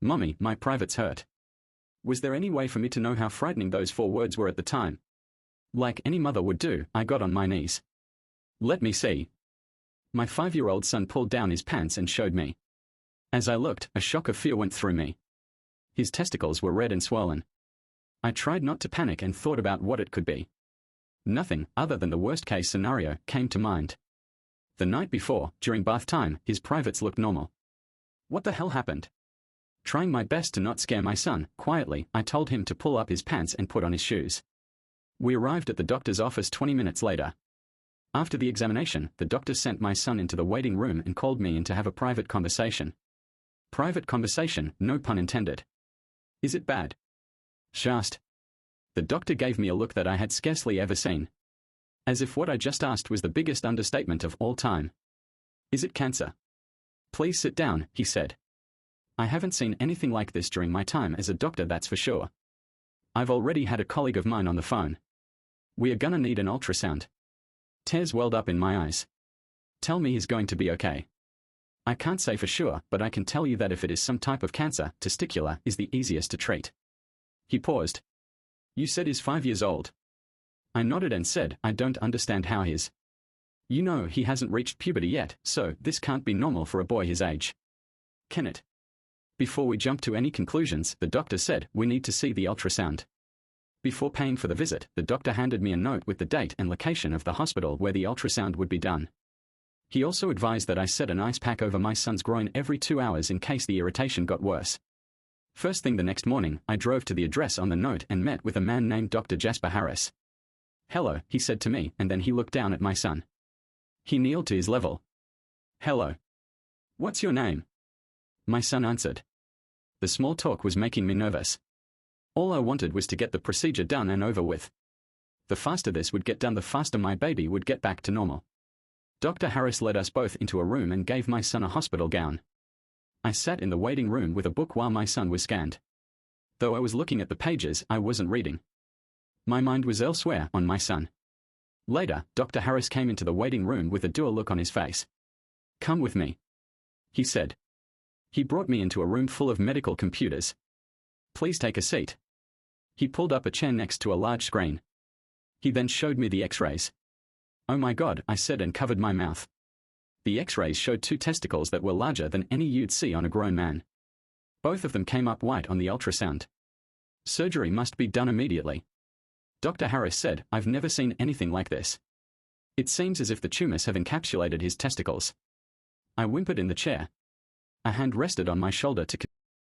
Mummy, my privates hurt. Was there any way for me to know how frightening those 4 words were at the time? Like any mother would do, I got on my knees. Let me see. My 5-year-old son pulled down his pants and showed me. As I looked, a shock of fear went through me. His testicles were red and swollen. I tried not to panic and thought about what it could be. Nothing, other than the worst-case scenario, came to mind. The night before, during bath time, his privates looked normal. What the hell happened? Trying my best to not scare my son, quietly, I told him to pull up his pants and put on his shoes. We arrived at the doctor's office 20 minutes later. After the examination, the doctor sent my son into the waiting room and called me in to have a private conversation. Private conversation, no pun intended. Is it bad? She asked. The doctor gave me a look that I had scarcely ever seen. As if what I just asked was the biggest understatement of all time. Is it cancer? Please sit down, he said. I haven't seen anything like this during my time as a doctor, that's for sure. I've already had a colleague of mine on the phone. We are gonna need an ultrasound. Tears welled up in my eyes. Tell me he's going to be okay. I can't say for sure, but I can tell you that if it is some type of cancer, testicular is the easiest to treat. He paused. You said he's 5 years old. I nodded and said, I don't understand how his. You know, he hasn't reached puberty yet, so this can't be normal for a boy his age. Can it? Before we jump to any conclusions, the doctor said, we need to see the ultrasound. Before paying for the visit, the doctor handed me a note with the date and location of the hospital where the ultrasound would be done. He also advised that I set an ice pack over my son's groin every 2 hours in case the irritation got worse. First thing the next morning, I drove to the address on the note and met with a man named Dr. Jasper Harris. Hello, he said to me, and then he looked down at my son. He kneeled to his level. Hello. What's your name? My son answered. The small talk was making me nervous. All I wanted was to get the procedure done and over with. The faster this would get done, the faster my baby would get back to normal. Dr. Harris led us both into a room and gave my son a hospital gown. I sat in the waiting room with a book while my son was scanned. Though I was looking at the pages, I wasn't reading. My mind was elsewhere, on my son. Later, Dr. Harris came into the waiting room with a dour look on his face. Come with me, he said. He brought me into a room full of medical computers. Please take a seat. He pulled up a chair next to a large screen. He then showed me the x-rays. Oh my God, I said and covered my mouth. The x-rays showed 2 testicles that were larger than any you'd see on a grown man. Both of them came up white on the ultrasound. Surgery must be done immediately. Dr. Harris said, I've never seen anything like this. It seems as if the tumors have encapsulated his testicles. I whimpered in the chair. A hand rested on my shoulder to